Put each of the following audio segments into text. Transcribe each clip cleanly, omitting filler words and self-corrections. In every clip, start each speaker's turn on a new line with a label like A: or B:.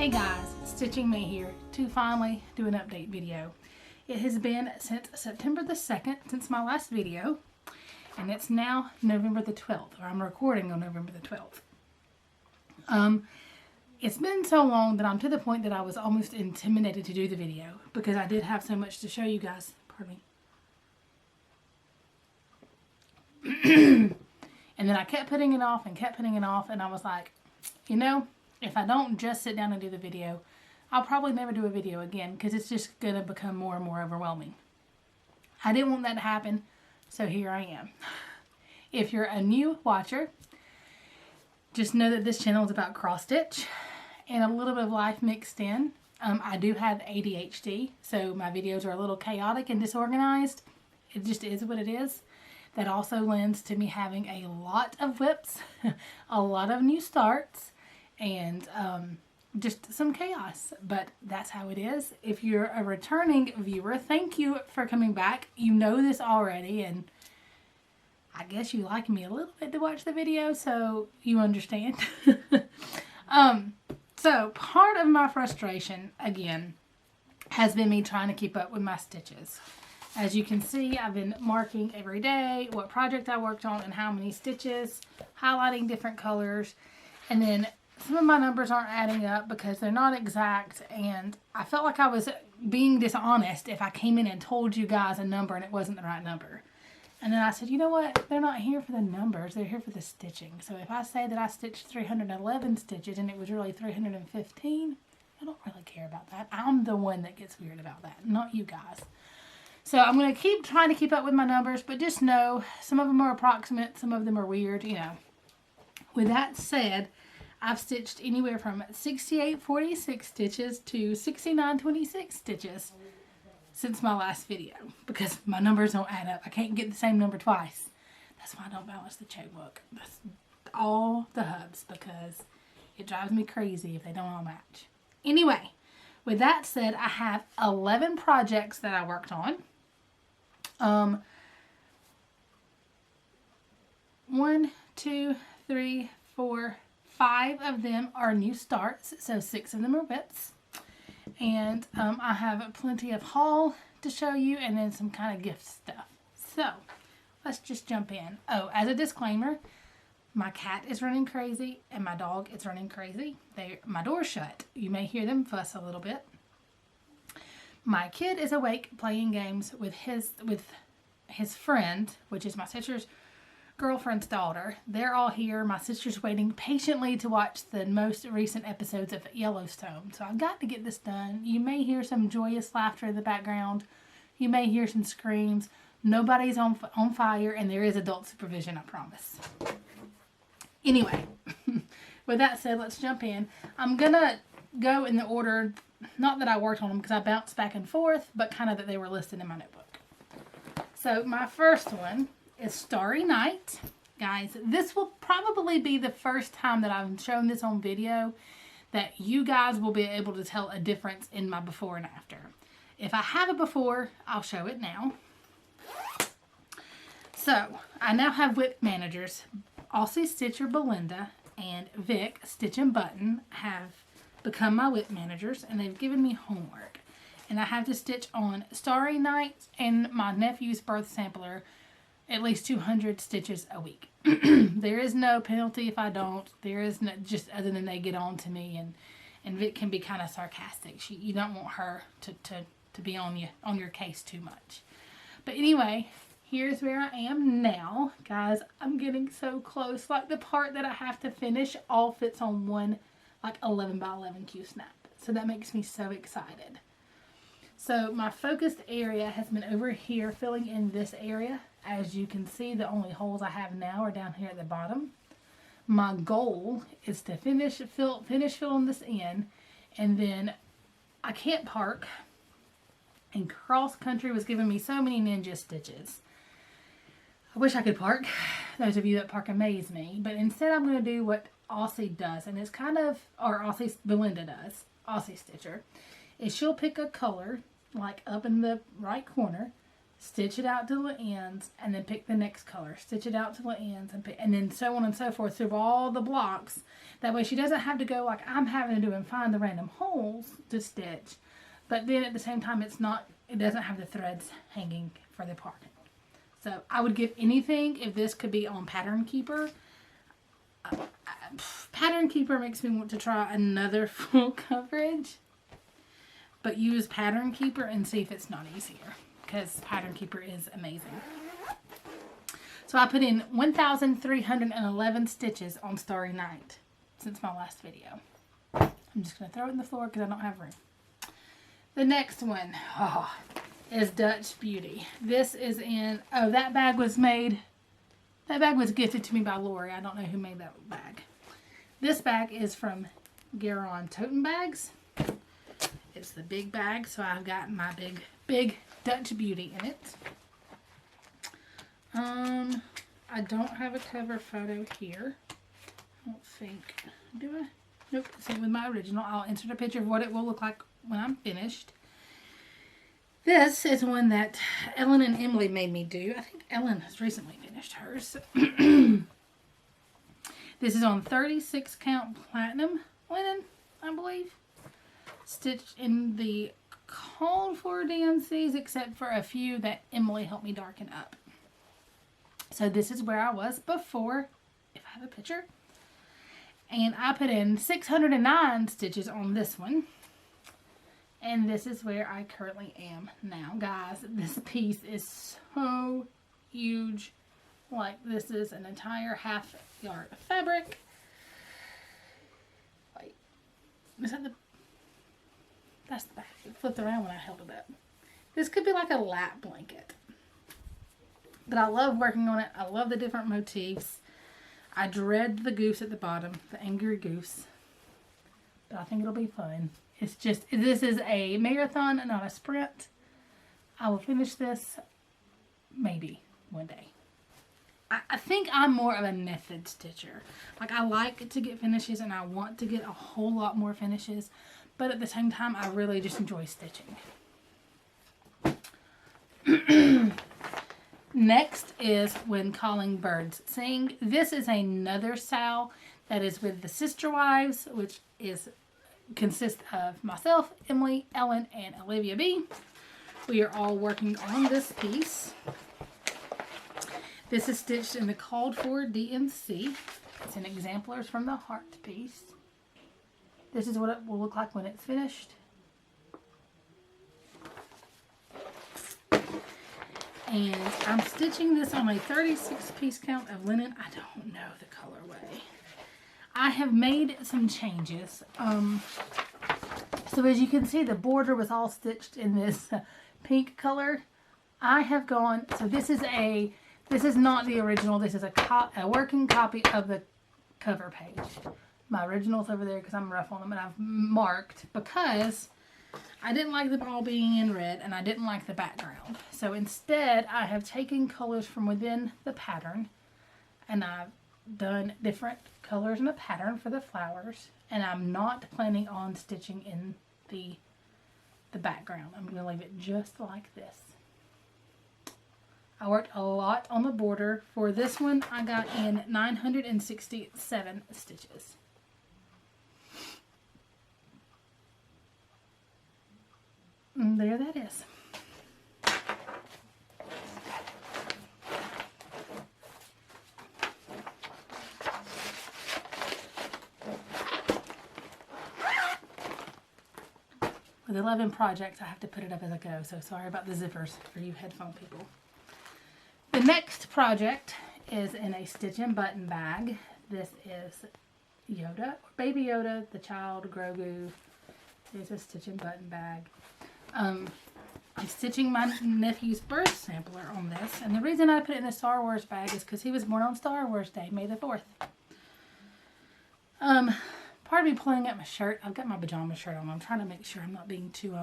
A: Hey guys, Stitching Me here to finally do an update video. It has been since September the 2nd since my last video, and it's now November the 12th, or I'm recording on November the 12th. It's been so long that I'm to the point that I was almost intimidated to do the video because I did have so much to show you guys. Pardon me. And then I kept putting it off and I was like, you know, if I don't just sit down and do the video, I'll probably never do a video again because it's just going to become more and more overwhelming. I didn't want that to happen, so here I am. If you're a new watcher, just know that this channel is about cross stitch and a little bit of life mixed in. I do have ADHD, so my videos are a little chaotic and disorganized. It just is what it is. That also lends to me having a lot of whips, a lot of new starts, and just some chaos. But that's how it is. If you're a returning viewer, thank you for coming back. You know this already, and I guess you like me a little bit to watch the video, so you understand. So part of my frustration, again, has been me trying to keep up with my stitches. As you can see, I've been marking every day what project I worked on and how many stitches, highlighting different colors, and then some of my numbers aren't adding up because they're not exact, and I felt like I was being dishonest if I came in and told you guys a number and it wasn't the right number. And then I said, you know what? They're not here for the numbers. They're here for the stitching. So if I say that I stitched 311 stitches and it was really 315, I don't really care about that. I'm the one that gets weird about that, not you guys. So I'm going to keep trying to keep up with my numbers, but just know some of them are approximate, some of them are weird, you know. With that said, I've stitched anywhere from 68.46 stitches to 69.26 stitches since my last video because my numbers don't add up. I can't get the same number twice. That's why I don't balance the checkbook. That's all the hubs because it drives me crazy if they don't all match. Anyway, with that said, I have 11 projects that I worked on. 1, 2, 3, 4, 5 of them are new starts, so 6 of them are whips. And I have plenty of haul to show you and then some kind of gift stuff. So let's just jump in. Oh, as a disclaimer, my cat is running crazy and my dog is running crazy. My door's shut. You may hear them fuss a little bit. My kid is awake playing games with his friend, which is my sister's girlfriend's daughter. They're all here. My sister's waiting patiently to watch the most recent episodes of Yellowstone. So I've got to get this done. You may hear some joyous laughter in the background. You may hear some screams. Nobody's on fire, and there is adult supervision, I promise. Anyway, with that said, let's jump in. I'm going to go in the order, not that I worked on them because I bounced back and forth, but kind of that they were listed in my notebook. So my first one is Starry Night. Guys, this will probably be the first time that I've shown this on video that you guys will be able to tell a difference in my before and after. If I have a before, I'll show it now. So, I now have whip managers. Aussie Stitcher Belinda and Vic StitchNButton have become my whip managers, and they've given me homework. And I have to stitch on Starry Night and my nephew's birth sampler at least 200 stitches a week. There is no penalty if I don't. There is no, just other than they get on to me, and Vic can be kind of sarcastic. You don't want her to be on your case too much. But anyway, here's where I am now. Guys, I'm getting so close. Like the part that I have to finish all fits on one like 11 by 11 Q snap. So that makes me so excited. So my focused area has been over here filling in this area. As you can see, the only holes I have now are down here at the bottom. My goal is to finish filling this in, and then I can't park. And cross country was giving me so many ninja stitches. I wish I could park. Those of you that park amaze me. But instead I'm going to do what Aussie does, and it's kind of, or Belinda does, Aussie Stitcher, is she'll pick a color, like up in the right corner, stitch it out to the ends, and then pick the next color. Stitch it out to the ends, and then so on and so forth through all the blocks. That way she doesn't have to go like I'm having to do and find the random holes to stitch. But then at the same time, it doesn't have the threads hanging further apart. So I would give anything if this could be on Pattern Keeper. Pattern Keeper makes me want to try another full coverage, but use Pattern Keeper and see if it's not easier, because Pattern Keeper is amazing. So I put in 1,311 stitches on Starry Night since my last video. I'm just going to throw it in the floor because I don't have room. The next one is Dutch Beauty. This is in, that bag was gifted to me by Lori. I don't know who made that bag. This bag is from Garon Totem Bags. It's the big bag, so I've got my big Dutch Beauty in it. I don't have a cover photo here. I don't think. Do I? Nope. Same with my original. I'll insert a picture of what it will look like when I'm finished. This is one that Ellen and Emily made me do. I think Ellen has recently finished hers. This is on 36 count platinum linen, I believe. Stitched in the called for DNCs, except for a few that Emily helped me darken up. So this is where I was before, if I have a picture. And I put in 609 stitches on this one. And this is where I currently am now. Guys, this piece is so huge. Like, this is an entire half yard of fabric. Wait, is that that's the back. It flipped around when I held it up. This could be like a lap blanket. But I love working on it. I love the different motifs. I dread the goose at the bottom, the angry goose. But I think it'll be fun. It's just, this is a marathon and not a sprint. I will finish this maybe one day. I think I'm more of a method stitcher. Like, I like to get finishes and I want to get a whole lot more finishes. But at the same time, I really just enjoy stitching. Next is When Calling Birds Sing. This is another SAL that is with the Sister Wives, which consists of myself, Emily, Ellen, and Olivia B. We are all working on this piece. This is stitched in the called for DNC. It's an Exemplars from the Heart piece. This is what it will look like when it's finished. And I'm stitching this on a 36 piece count of linen. I don't know the colorway. I have made some changes. So as you can see, the border was all stitched in this pink color. I have gone, so this is not the original. This is a working copy of the cover page. My original's over there because I'm rough on them, and I've marked because I didn't like them all being in red and I didn't like the background. So instead, I have taken colors from within the pattern and I've done different colors in the pattern for the flowers, and I'm not planning on stitching in the background. I'm going to leave it just like this. I worked a lot on the border. For this one, I got in 967 stitches. And there that is. With 11 projects, I have to put it up as I go, so sorry about the zippers for you headphone people. The next project is in a StitchNButton bag. This is Yoda, or Baby Yoda, the child, Grogu. There's a StitchNButton bag. I'm stitching my nephew's birth sampler on this, and the reason I put it in the Star Wars bag is because he was born on Star Wars Day, May the 4th. Part of me pulling up my shirt. I've got my pajama shirt on. I'm trying to make sure I'm not being too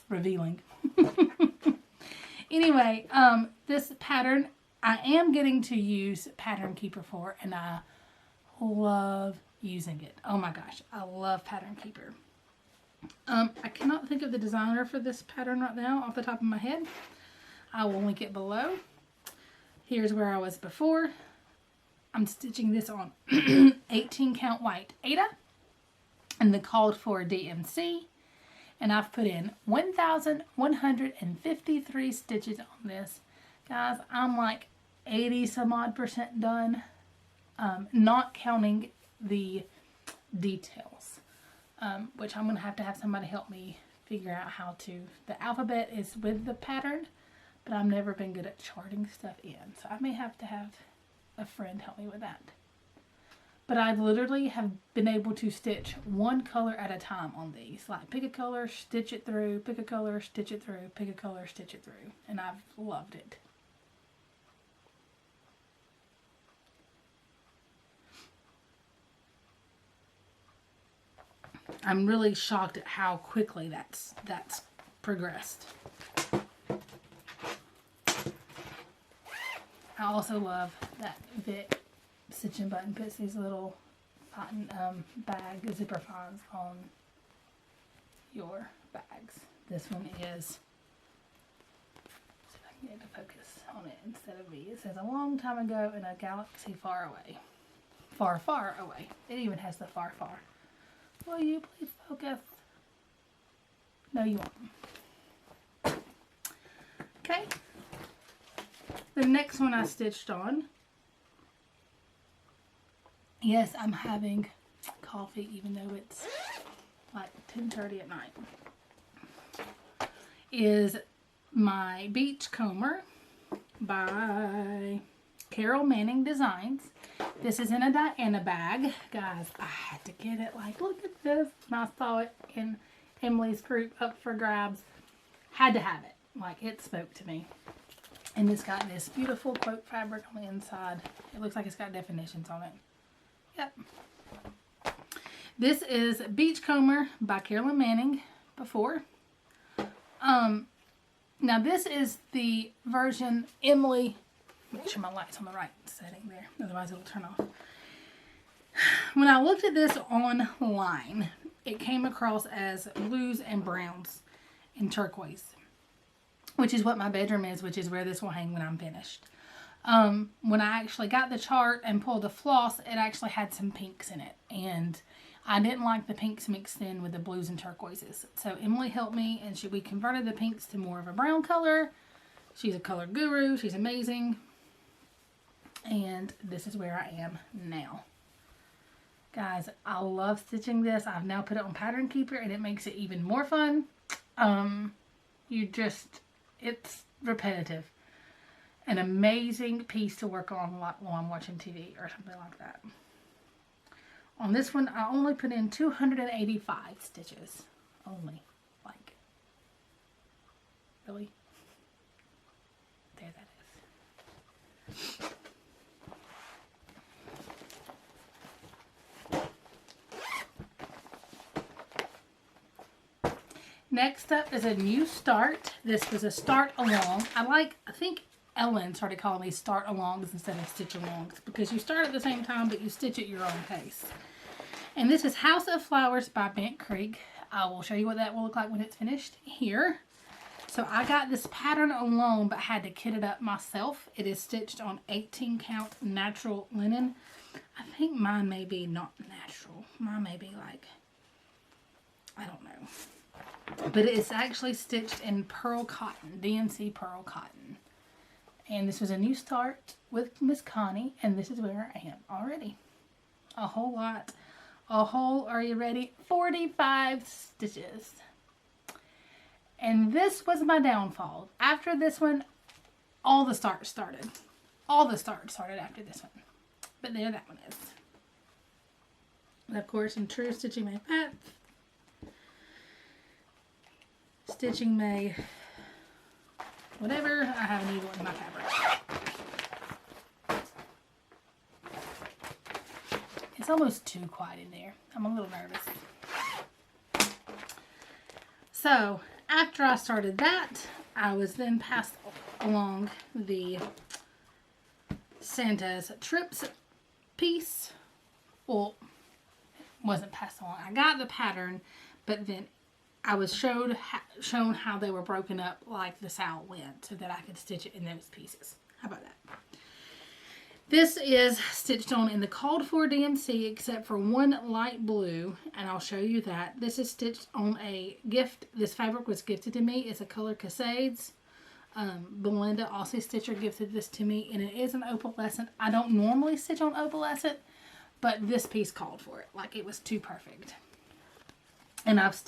A: revealing. Anyway, this pattern I am getting to use Pattern Keeper for, and I love using it. Oh my gosh, I love Pattern Keeper. I cannot think of the designer for this pattern right now off the top of my head. I will link it below. Here's where I was before. I'm stitching this on 18 count white Aida and the called for DMC. And I've put in 1,153 stitches on this. Guys, I'm like 80 some odd % done. Not counting the details. Which I'm going to have somebody help me figure out how to. The alphabet is with the pattern, but I've never been good at charting stuff in. So I may have to have a friend help me with that. But I literally have been able to stitch one color at a time on these. Like pick a color, stitch it through, pick a color, stitch it through, pick a color, stitch it through. And I've loved it. I'm really shocked at how quickly that's progressed. I also love that Vic StitchNButton puts these little cotton bag zipper finds on your bags. This one is, see if I can get it to focus on it instead of me. It says a long time ago in a galaxy far away. Far, far away. It even has the far, far. Will you please focus? No, you won't. Okay. The next one I stitched on. Yes, I'm having coffee even though it's like 10:30 at night. Is my Beachcomber by Carol Manning Designs. This is in a Diana bag. Guys, I had to get it. Like, look at this. And I saw it in Emily's group up for grabs. Had to have it. Like, it spoke to me. And it's got this beautiful quote fabric on the inside. It looks like it's got definitions on it. Yep. This is Beachcomber by Carolyn Manning before. Now this is the version Emily, make sure my light's on the right setting there, otherwise it'll turn off. When I looked at this online, it came across as blues and browns and turquoise, which is what my bedroom is, which is where this will hang when I'm finished. When I actually got the chart and pulled the floss, it actually had some pinks in it. And I didn't like the pinks mixed in with the blues and turquoises. So Emily helped me and we converted the pinks to more of a brown color. She's a color guru. She's amazing. And this is where I am now. Guys, I love stitching this. I've now put it on Pattern Keeper and it makes it even more fun. It's repetitive. An amazing piece to work on while I'm watching TV or something like that. On this one, I only put in 285 stitches. Only. Like, really? There that is. Next up is a new start. This was a start along. I think Ellen started calling me start alongs instead of stitch alongs because you start at the same time but you stitch at your own pace. And this is House of Flowers by Bent Creek. I will show you what that will look like when it's finished here. So I got this pattern alone but had to kit it up myself. It is stitched on 18 count natural linen. I think mine may be not natural. Mine may be like, I don't know. But it's actually stitched in pearl cotton, DMC pearl cotton. And this was a new start with Miss Connie, and this is where I am already. A whole lot. A whole, are you ready? 45 stitches. And this was my downfall. After this one, all the starts started. All the starts started after this one. But there that one is. And of course, in true Stitching May pattern, Stitching May whatever, I have a needle in my fabric. It's almost too quiet in there. I'm a little nervous. So, after I started that, I was then passed along the Santa's Trips piece. Well, it wasn't passed along. I got the pattern, but then I was shown how they were broken up like the sow went so that I could stitch it in those pieces. How about that? This is stitched on in the called for DMC except for one light blue, and I'll show you that. This is stitched on a gift. This fabric was gifted to me. It's a color Cascades. Belinda, Aussie Stitcher, gifted this to me, and it is an opalescent. I don't normally stitch on opalescent, but this piece called for it. Like, it was too perfect. And I've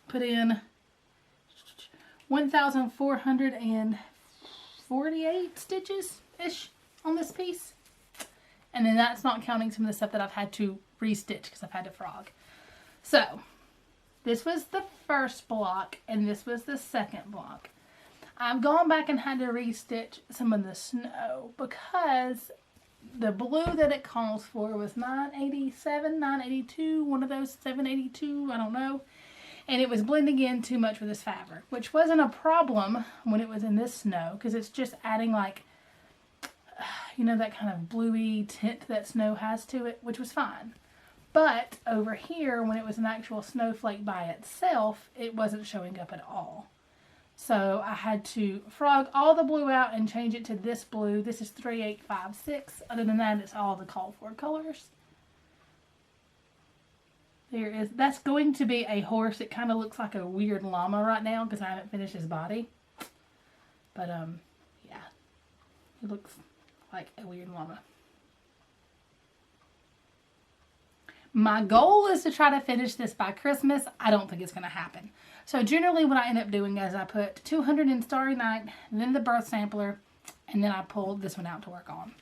A: put in 1,448 stitches-ish on this piece. And then that's not counting some of the stuff that I've had to restitch because I've had to frog. So, this was the first block and this was the second block. I've gone back and had to restitch some of the snow because the blue that it calls for was 987, 982, one of those 782, I don't know. And it was blending in too much with this fabric, which wasn't a problem when it was in this snow because it's just adding like, you know, that kind of bluey tint that snow has to it, which was fine. But over here, when it was an actual snowflake by itself, it wasn't showing up at all. So I had to frog all the blue out and change it to this blue. This is 3856. Other than that, it's all the called for colors. That's going to be a horse. It kind of looks like a weird llama right now because I haven't finished his body. But, yeah. It looks like a weird llama. My goal is to try to finish this by Christmas. I don't think it's going to happen. So generally what I end up doing is I put 200 in Starry Night, then the birth sampler, and then I pull this one out to work on.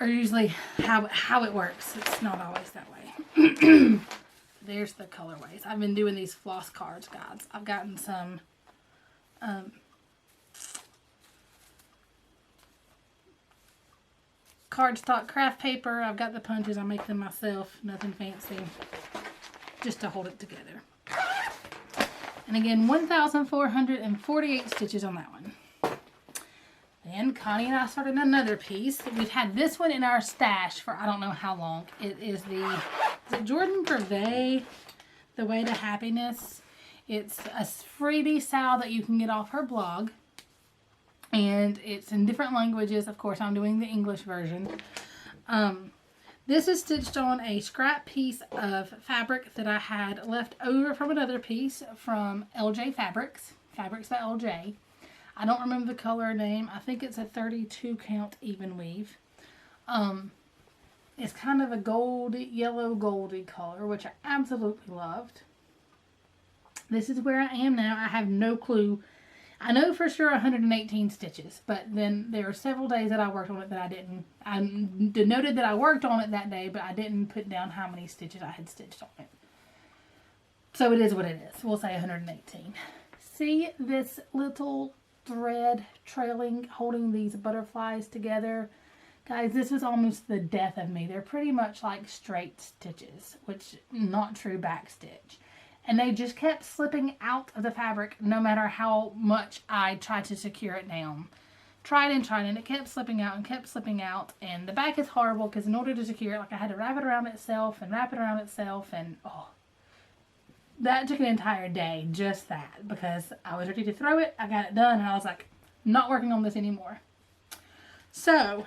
A: Or usually how it works. It's not always that way. There's the colorways. I've been doing these floss cards guides. I've gotten some cardstock craft paper. I've got the punches. I make them myself. Nothing fancy. Just to hold it together. And again, 1,448 stitches on that one. Then Connie and I started another piece. We've had this one in our stash for I don't know how long. It is is it Jordan Purvey, The Way to Happiness. It's a freebie style that you can get off her blog. And it's in different languages. Of course, I'm doing the English version. This is stitched on a scrap piece of fabric that I had left over from another piece from LJ Fabrics. Fabrics by LJ. I don't remember the color name. I think it's a 32 count even weave. It's kind of a goldy, yellow goldy color, which I absolutely loved. This is where I am now. I have no clue. I know for sure 118 stitches, but then there are several days that I worked on it that I didn't. I denoted that I worked on it that day, but I didn't put down how many stitches I had stitched on it. So it is what it is. We'll say 118. See this little thread trailing, holding these butterflies together? Guys, this was almost the death of me. They're pretty much like straight stitches, which not true back stitch. And they just kept slipping out of the fabric no matter how much I tried to secure it down. Tried, and it kept slipping out and kept slipping out. And the back is horrible because in order to secure it, like I had to wrap it around itself and wrap it around itself. And oh, that took an entire day, just that. Because I was ready to throw it, I got it done, and I was like, not working on this anymore. So,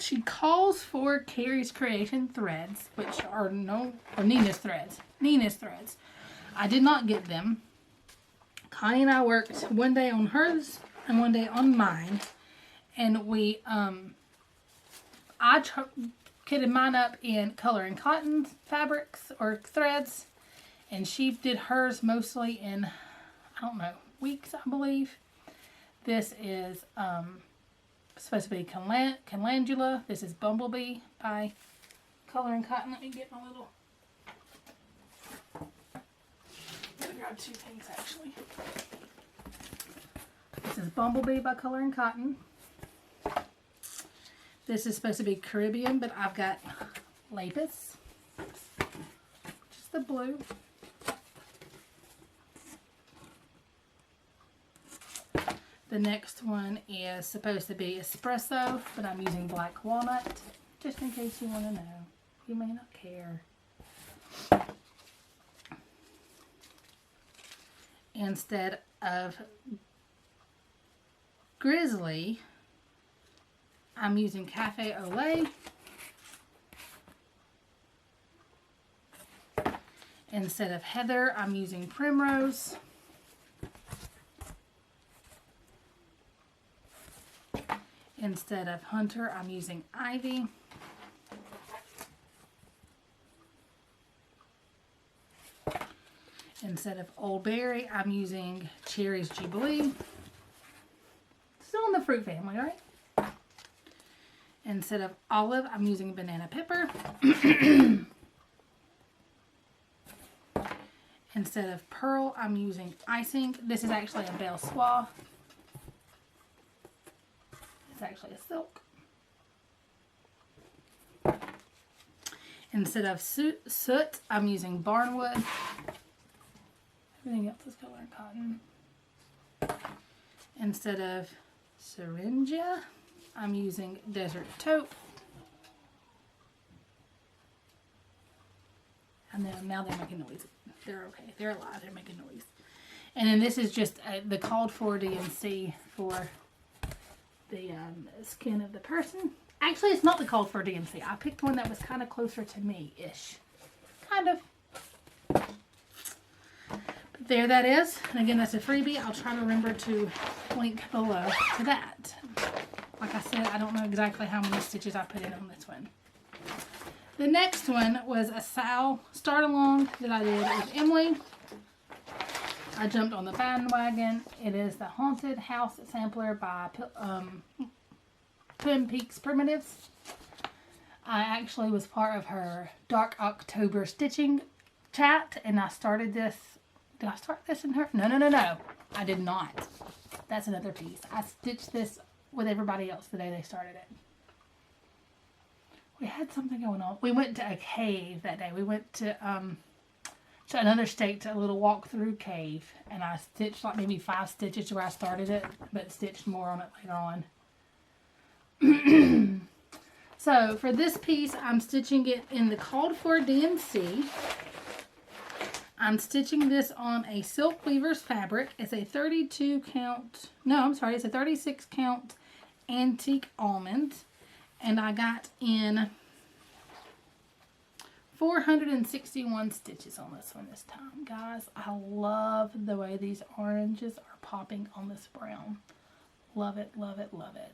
A: she calls for Carrie's Creation threads, which are Nina's threads. Nina's threads. I did not get them. Connie and I worked one day on hers and one day on mine. And we, I kitted mine up in color and cotton fabrics or threads. And she did hers mostly in, I don't know, weeks, I believe. This is supposed to be Calendula. This is Bumblebee by Color and Cotton. Let me get my little... I'm going to grab two things, actually. This is Bumblebee by Color and Cotton. This is supposed to be Caribbean, but I've got Lapis. Just the blue. The next one is supposed to be Espresso, but I'm using Black Walnut, just in case you want to know. You may not care. instead of Grizzly, I'm using Cafe au Lait. Instead of Heather, I'm using Primrose. Instead of Hunter, I'm using Ivy. Instead of Old Berry, I'm using Cherry's Jubilee. Still in the fruit family, right? Instead of Olive, I'm using Banana Pepper. Instead of Pearl, I'm using Icing. This is actually a Belle Soie. It's actually a silk. Instead of Soot, I'm using Barnwood. Everything else is colored cotton. Instead of Syringa, I'm using Desert Taupe. And then now they're making noise. They're okay. They're alive. They're making noise. And then this is just the called for DMC for the skin of the person. Actually, it's not the called for DMC. I picked one that was kind of closer to me-ish. Kind of. But there that is. And again, that's a freebie. I'll try to remember to link below to that. Like I said, I don't know exactly how many stitches I put in on this one. The next one was a Sal start along that I did with Emily. I jumped on the bandwagon. It is the Haunted House Sampler by Twin Peaks Primitives. I actually was part of her Dark October stitching chat, and I started this. Did I start this in her? No. I did not. That's another piece. I stitched this with everybody else the day they started it. We had something going on. We went to a cave that day. We went to another state, to a little walk-through cave, and I stitched like maybe 5 stitches where I started it, but stitched more on it later on. So for this piece, I'm stitching it in the called for DMC. I'm stitching this on a Silk Weaver's fabric. It's a 32 count, no, I'm sorry, it's a 36 count antique almond. And I got in 461 stitches on this one this time. Guys, I love the way these oranges are popping on this brown. Love it, love it, love it.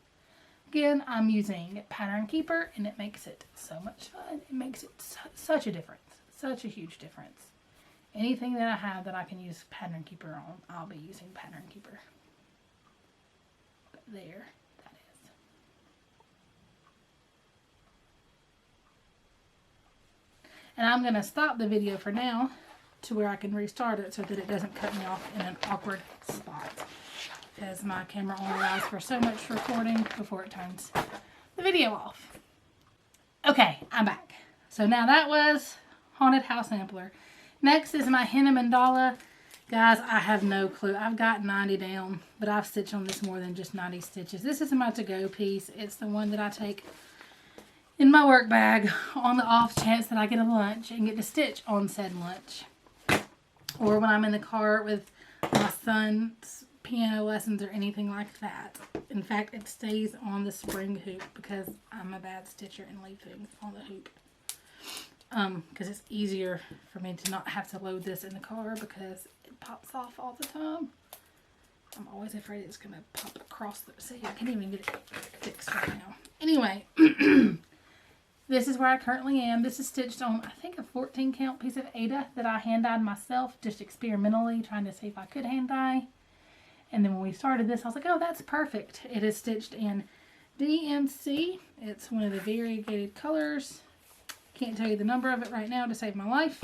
A: Again, I'm using Pattern Keeper, and it makes it so much fun. It makes it such a difference. Such a huge difference. Anything that I have that I can use Pattern Keeper on, I'll be using Pattern Keeper. But there. And I'm going to stop the video for now to where I can restart it so that it doesn't cut me off in an awkward spot. Because my camera only allows for so much recording before it turns the video off. Okay, I'm back. So now that was Haunted House Sampler. Next is my Henna Mandala. Guys, I have no clue. I've got 90 down, but I've stitched on this more than just 90 stitches. This is my to-go piece. It's the one that I take in my work bag on the off chance that I get a lunch and get to stitch on said lunch. Or when I'm in the car with my son's piano lessons or anything like that. In fact, it stays on the spring hoop because I'm a bad stitcher and leave things on the hoop. Because it's easier for me to not have to load this in the car because it pops off all the time. I'm always afraid it's going to pop across the... See, I can't even get it fixed right now. Anyway... This is where I currently am. This is stitched on, I think, a 14 count piece of Ada that I hand dyed myself, just experimentally, trying to see if I could hand dye. And then when we started this, I was like, oh, that's perfect. It is stitched in DMC. It's one of the variegated colors. Can't tell you the number of it right now to save my life.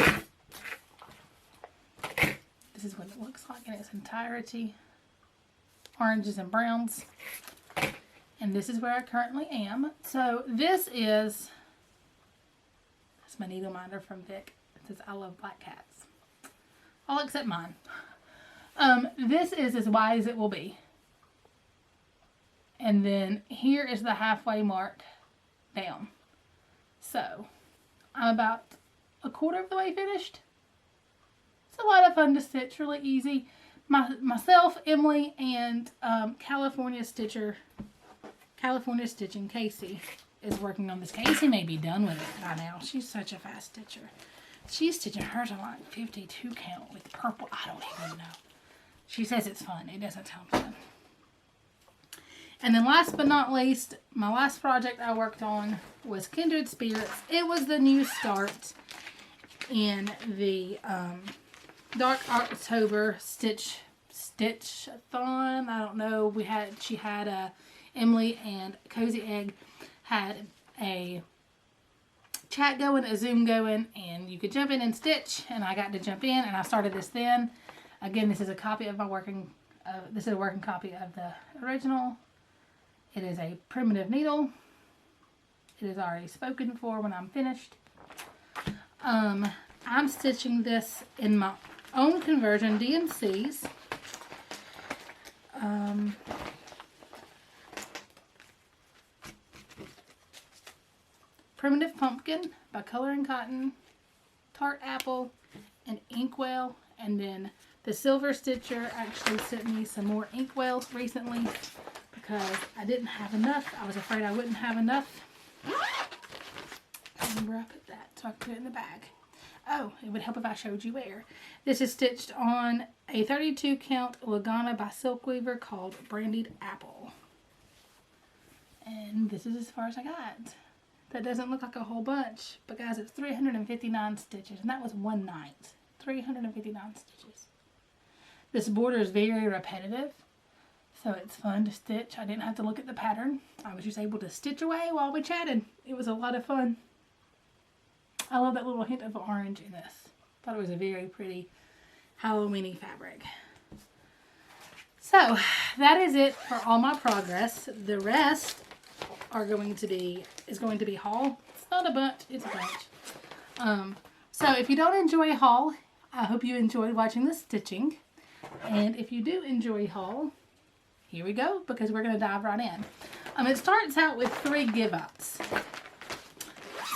A: This is what it looks like in its entirety. Oranges and browns. And this is where I currently am. So this is... my needle minder from Vic. It says, I love black cats. All except mine. This is as wide as it will be. And then here is the halfway mark down. So, I'm about a quarter of the way finished. It's a lot of fun to stitch, really easy. myself, Emily, and California Stitching Casey is working on this. Casey may be done with it by now. She's such a fast stitcher. She's stitching hers on like 52 count with purple. I don't even know. She says it's fun. It doesn't sound fun. And then last but not least, my last project I worked on was Kindred Spirits. It was the new start in the Dark October Stitch-a-thon. I don't know. She had Emily and Cozy Egg had a chat going, a Zoom going, and you could jump in and stitch, and I got to jump in, and I started this then. Again, this is a copy of my working copy of the original. It is a primitive needle. It is already spoken for when I'm finished. I'm stitching this in my own conversion DMCs. Primitive Pumpkin by Coloring Cotton, Tart Apple, and Inkwell. And then the Silver Stitcher actually sent me some more Inkwells recently because I didn't have enough. I was afraid I wouldn't have enough. Remember I put that, so I put it in the bag. Oh, it would help if I showed you where. This is stitched on a 32 count Lagana by Silkweaver called Brandied Apple. And this is as far as I got. That doesn't look like a whole bunch, but guys, it's 359 stitches, and that was one night. 359 stitches. This border is very repetitive, so it's fun to stitch. I didn't have to look at the pattern. I was just able to stitch away while we chatted. It was a lot of fun. I love that little hint of orange in this. Thought it was a very pretty Halloween-y fabric. So, that is it for all my progress. The rest is going to be haul. It's not a bunch, it's a bunch. So if you don't enjoy haul, I hope you enjoyed watching the stitching. And if you do enjoy haul, here we go, because we're going to dive right in. It starts out with 3 give-ups.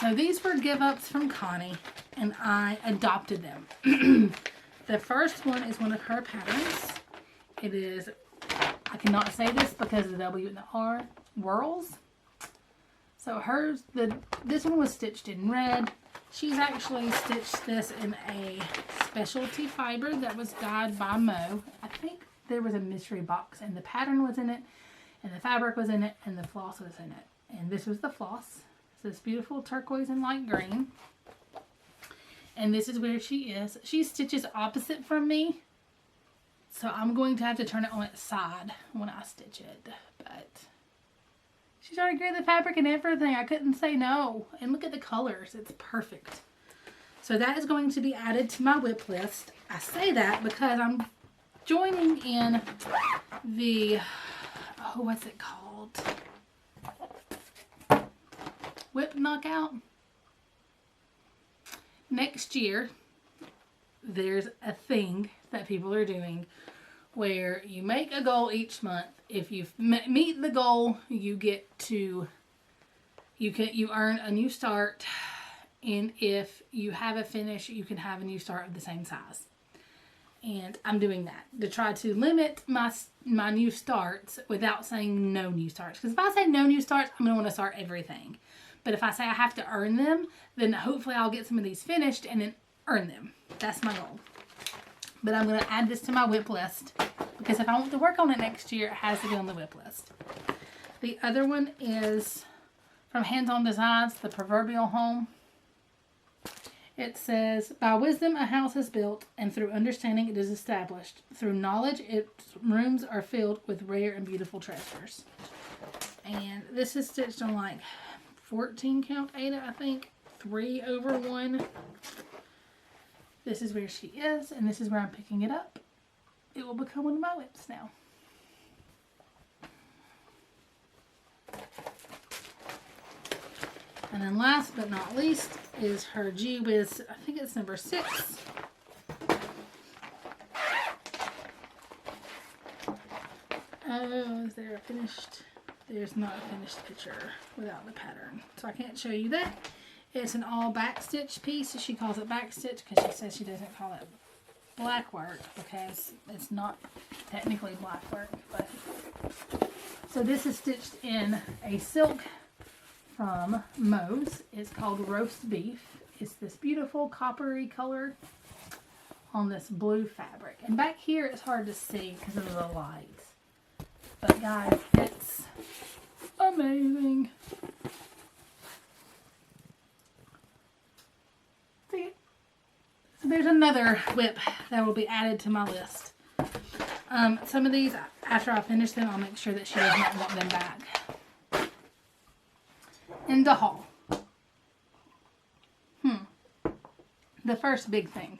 A: So these were give-ups from Connie, and I adopted them. The first one is one of her patterns. It is, I cannot say this because of the W and the R, Whirls. So this one was stitched in red. She's actually stitched this in a specialty fiber that was dyed by Mo. I think there was a mystery box, and the pattern was in it, and the fabric was in it, and the floss was in it. And this was the floss. It's this beautiful turquoise and light green. And this is where she is. She stitches opposite from me, so I'm going to have to turn it on its side when I stitch it. But she's already graded the fabric and everything. I couldn't say no. And look at the colors. It's perfect. So that is going to be added to my whip list. I say that because I'm joining in the, oh, what's it called? Whip knockout. Next year, there's a thing that people are doing where you make a goal each month. If you meet the goal, you get to, you earn a new start, and if you have a finish, you can have a new start of the same size. And I'm doing that to try to limit my new starts without saying no new starts. Because if I say no new starts, I'm going to want to start everything. But if I say I have to earn them, then hopefully I'll get some of these finished and then earn them. That's my goal. But I'm going to add this to my whip list, because if I want to work on it next year, it has to be on the whip list. The other one is from Hands On Designs, the Proverbial Home. It says, by wisdom a house is built, and through understanding it is established. Through knowledge its rooms are filled with rare and beautiful treasures. And this is stitched on like 14 count Ada, I think. 3 over 1. This is where she is, and this is where I'm picking it up. It will become one of my whips now. And then last but not least is her Gee Whiz, I think it's number 6. Oh, is there a finished? There's not a finished picture without the pattern, so I can't show you that. It's an all back stitch piece. She calls it back stitch because she says she doesn't call it black work because it's not technically black work. But so this is stitched in a silk from Moe's. It's called Roast Beef. It's this beautiful coppery color on this blue fabric. And back here it's hard to see because of the light. But guys, it's amazing. See? So there's another whip that will be added to my list. Some of these, after I finish them, I'll make sure that she does not want them back. In the haul. The first big thing.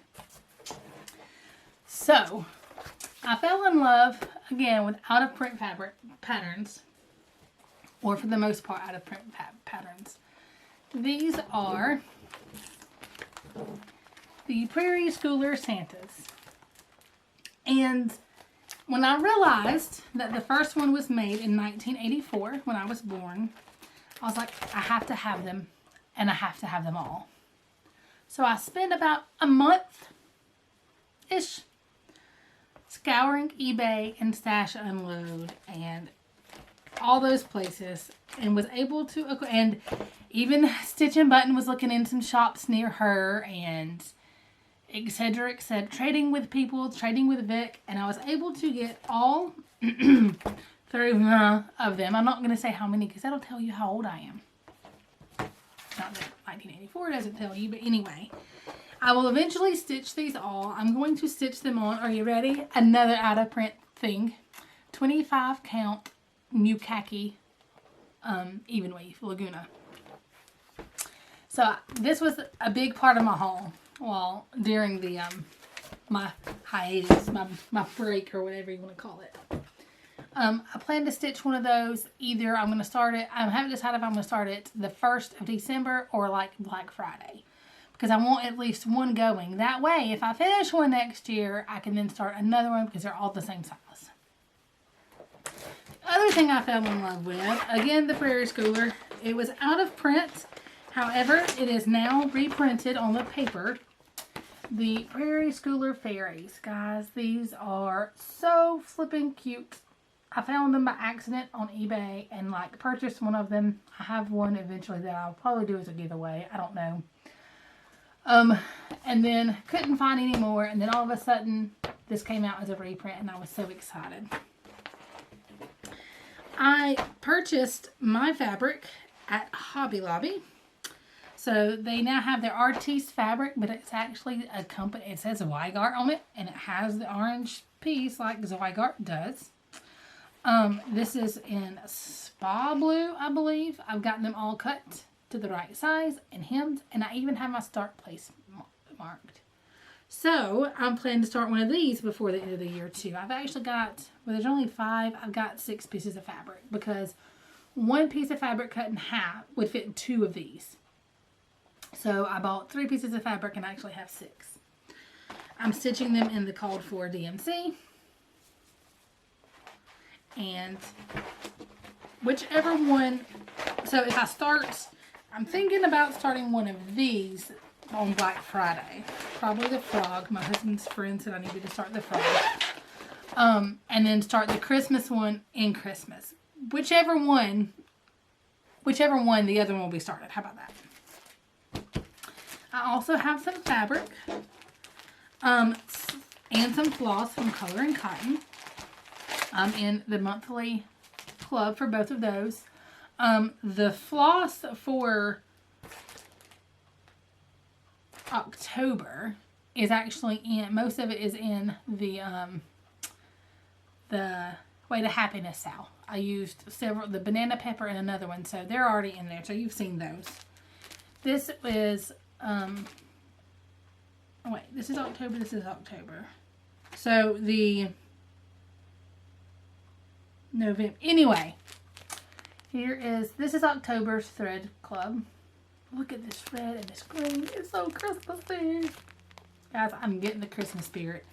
A: So, I fell in love, again, with out-of-print fabric patterns. Or for the most part, out-of-print patterns. These are the Prairie Schooler Santas. And when I realized that the first one was made in 1984, when I was born, I was like, I have to have them, and I have to have them all. So I spent about a month-ish scouring eBay and Stash Unload and all those places, and was able to, and even StitchNButton was looking in some shops near her, and etc., etc., trading with people, trading with Vic, and I was able to get all 30 of them. I'm not going to say how many because that'll tell you how old I am. Not that 1984 doesn't tell you, but anyway. I will eventually stitch these all. I'm going to stitch them on. Are you ready? Another out of print thing. 25 count new khaki even weave Laguna. So this was a big part of my haul. Well, during the my hiatus, my break, or whatever you want to call it. I plan to stitch one of those. Either I'm going to start it, I haven't decided if I'm going to start it the 1st of December or like Black Friday. Because I want at least one going. That way, if I finish one next year, I can then start another one because they're all the same size. The other thing I fell in love with, again, the Prairie Schooler. It was out of print. However, it is now reprinted on the paper. The Prairie Schooler Fairies. Guys, these are so flipping cute. I found them by accident on eBay and like purchased one of them. I have one eventually that I'll probably do as a giveaway. I don't know. And then couldn't find any more. And then all of a sudden this came out as a reprint and I was so excited. I purchased my fabric at Hobby Lobby. So they now have their Artiste fabric, but it's actually a company. It says Zweigart on it, and it has the orange piece like Zweigart does. This is in Spa Blue, I believe. I've gotten them all cut to the right size and hemmed, and I even have my start place marked. So I'm planning to start one of these before the end of the year too. I've actually got, well, there's only 5. I've got 6 pieces of fabric because one piece of fabric cut in half would fit in 2 of these. So I bought 3 pieces of fabric and I actually have 6. I'm stitching them in the called for DMC. And whichever one, so if I start, I'm thinking about starting one of these on Black Friday. Probably the frog. My husband's friend said I needed to start the frog. And then start the Christmas one in Christmas. Whichever one, the other one will be started. How about that? I also have some fabric and some floss from Color and Cotton. I'm in the monthly club for both of those. The floss for October is actually in, most of it is in the Way to Happiness Sal. I used several, the banana pepper and another one, so they're already in there, so you've seen those. This is, wait, this is October, this is October. So the November, anyway, this is October's thread club. Look at this red and this green, it's so Christmassy. Guys, I'm getting the Christmas spirit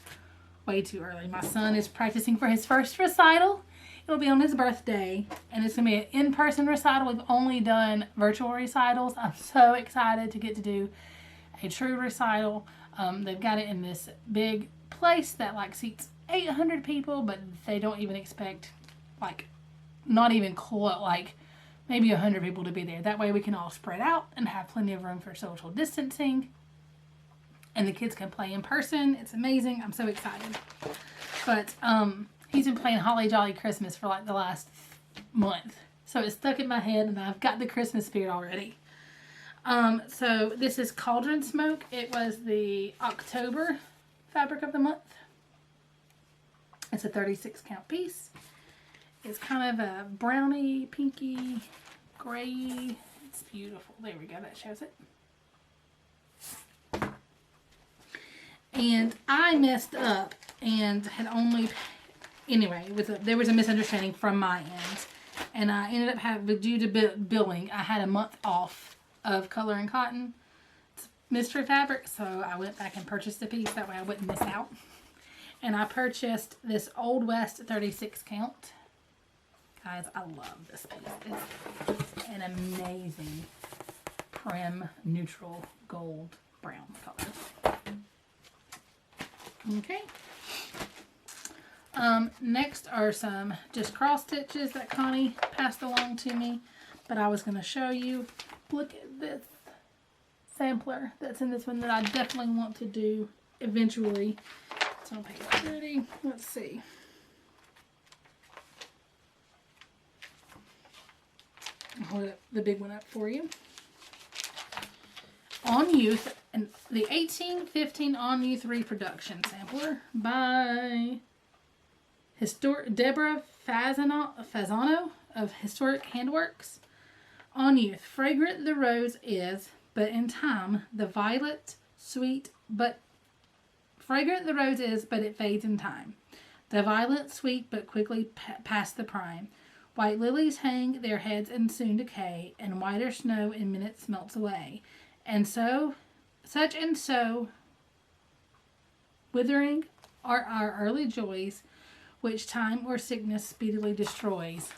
A: way too early. My son is practicing for his first recital. It'll be on his birthday, and it's going to be an in-person recital. We've only done virtual recitals. I'm so excited to get to do a true recital. They've got it in this big place that like seats 800 people, but they don't even expect like not even close, like maybe 100 people to be there. That way we can all spread out and have plenty of room for social distancing. And the kids can play in person. It's amazing. I'm so excited. But he's been playing Holly Jolly Christmas for like the last month. So it's stuck in my head and I've got the Christmas spirit already. So this is Cauldron Smoke. It was the October fabric of the month. It's a 36 count piece. It's kind of a browny, pinky, gray. It's beautiful. There we go. That shows it. And I messed up and had only, anyway, there was a misunderstanding from my end. And I ended up having, due to billing, I had a month off of color and cotton. It's mystery fabric, so I went back and purchased a piece. That way I wouldn't miss out. And I purchased this Old West 36 count. Guys, I love this piece. It's an amazing prim, neutral, gold, brown color. Okay. Next are some just cross stitches that Connie passed along to me, but I was going to show you. Look at this sampler that's in this one that I definitely want to do eventually. It's on page 30. Let's see. I'll hold the big one up for you. On Youth, and the 1815 On Youth reproduction sampler by Deborah Fasano of Historic Handworks. On Youth, fragrant the rose is, but in time the violet sweet, but fragrant the rose is, but it fades in time. The violet sweet, but quickly past the prime. White lilies hang their heads and soon decay, and whiter snow in minutes melts away. And so, such and so, withering are our early joys, which time or sickness speedily destroys.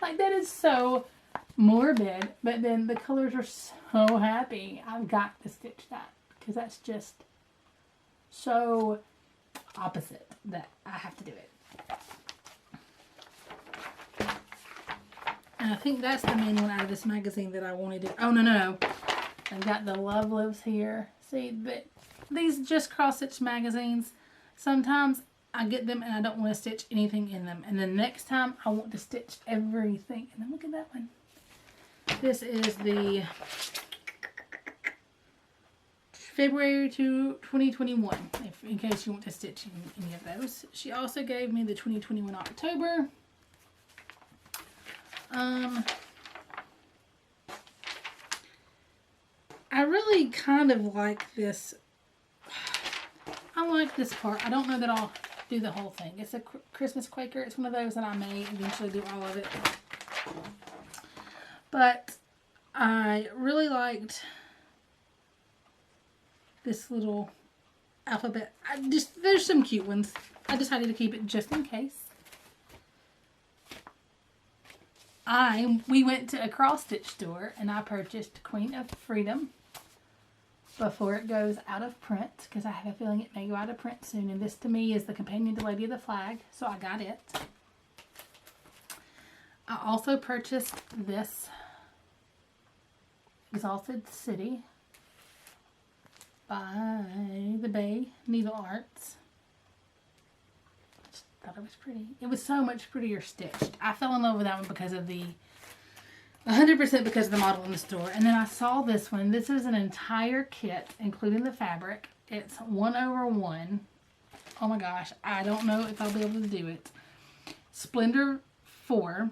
A: Like, that is so morbid, but then the colors are so happy. I've got to stitch that, because that's just so opposite that I have to do it. And I think that's the main one out of this magazine that I wanted to, oh no. I've got the Love Lives here. See, these just cross stitch magazines, sometimes I get them and I don't want to stitch anything in them. And then next time I want to stitch everything. And then look at that one. This is the February to 2021, in case you want to stitch any of those. She also gave me the 2021 October. I really kind of like this. I like this part. I don't know that I'll do the whole thing. It's a Christmas Quaker. It's one of those that I may eventually do all of it. But I really liked this little alphabet. There's some cute ones. I decided to keep it just in case. We went to a cross stitch store and I purchased Queen of Freedom before it goes out of print, because I have a feeling it may go out of print soon, and this to me is the companion to Lady of the Flag, so I got it. I also purchased this Exalted City by the Bay Needle Arts. Just thought it was pretty. It was so much prettier stitched. I fell in love with that one because of the 100% because of the model in the store. And then I saw this one. This is an entire kit, including the fabric. It's 1/1. Oh my gosh. I don't know if I'll be able to do it. Splendor 4.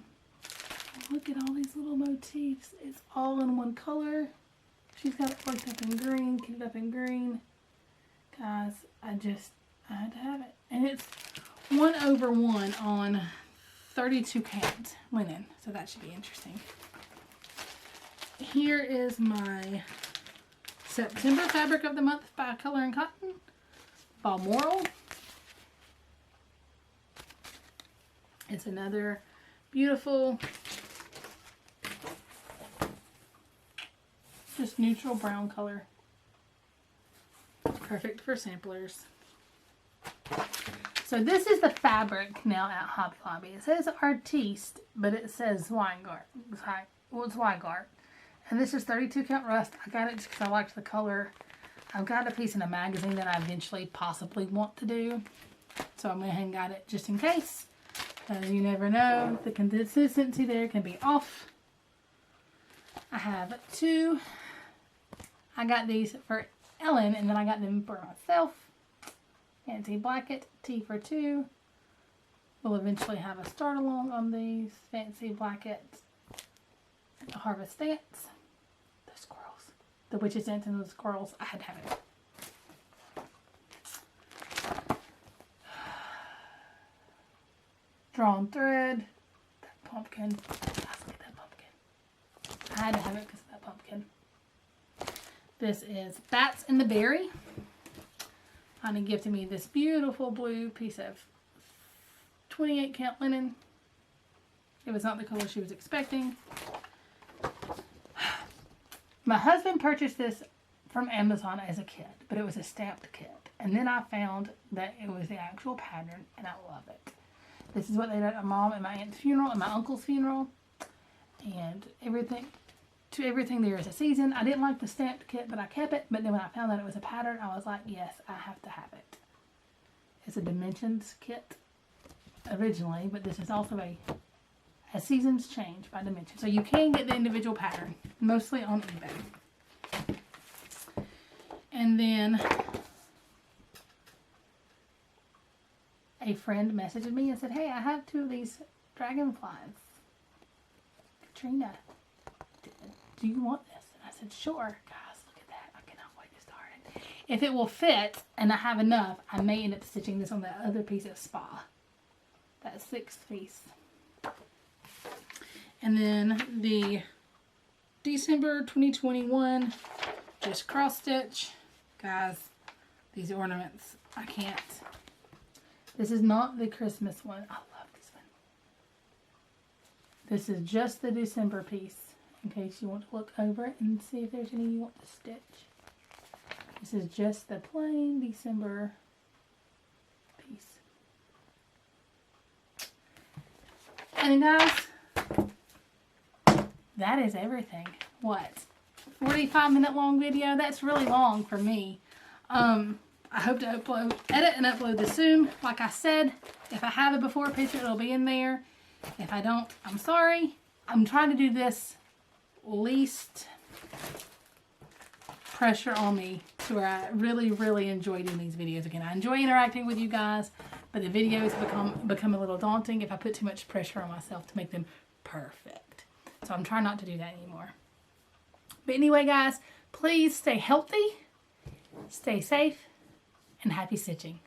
A: Look at all these little motifs. It's all in one color. She's got it flaked up in green, kitted up in green. Guys, I had to have it. And it's 1/1 on 32 count linen. So that should be interesting. Here is my September fabric of the month by Color and Cotton, Balmoral. It's another beautiful, just neutral brown color. Perfect for samplers. So this is the fabric now at Hobby Lobby. It says Artiste, but it says Weingart. Well, it's Weingart. And this is 32 count rust. I got it just because I liked the color. I've got a piece in a magazine that I eventually possibly want to do. So I went ahead and got it just in case. You never know. The consistency there can be off. I have two. I got these for Ellen, and then I got them for myself. Fancy Blacket, T for 2. We'll eventually have a start along on these. Fancy Blacket, the Harvest Dance. The squirrels. The Witch's Dance and the squirrels. I had to have it. Drawn thread. That pumpkin. Guys, look at that pumpkin. I had to have it because of that pumpkin. This is Bats in the Berry. Honey gifted me this beautiful blue piece of 28 count linen. It was not the color she was expecting. My husband purchased this from Amazon as a kit, but it was a stamped kit. And then I found that it was the actual pattern, and I love it. This is what they did at my mom and my aunt's funeral and my uncle's funeral. And to everything there is a season. I didn't like the stamped kit, but I kept it. But then when I found that it was a pattern, I was like, yes, I have to have it. It's a Dimensions kit originally, but this is also a seasons change by Dimensions. So you can get the individual pattern, mostly on eBay. And then a friend messaged me and said, hey, I have 2 of these dragonflies. Katrina, do you want this? And I said, sure. Guys, look at that. I cannot wait to start it. If it will fit and I have enough, I may end up stitching this on that other piece of spa. That 6th piece. And then the December 2021 just cross stitch. Guys, these ornaments, I can't. This is not the Christmas one. I love this one. This is just the December piece, in case you want to look over it and see if there's any you want to stitch. This is just the plain December piece. And guys, that is everything. What? 45-minute long video? That's really long for me. I hope to edit and upload this soon. Like I said, if I have a before picture, it'll be in there. If I don't, I'm sorry. I'm trying to do this least pressure on me to where I really, really enjoy doing these videos again. I enjoy interacting with you guys, but the videos become a little daunting if I put too much pressure on myself to make them perfect. So I'm trying not to do that anymore. But anyway, guys, please stay healthy, stay safe, and happy stitching.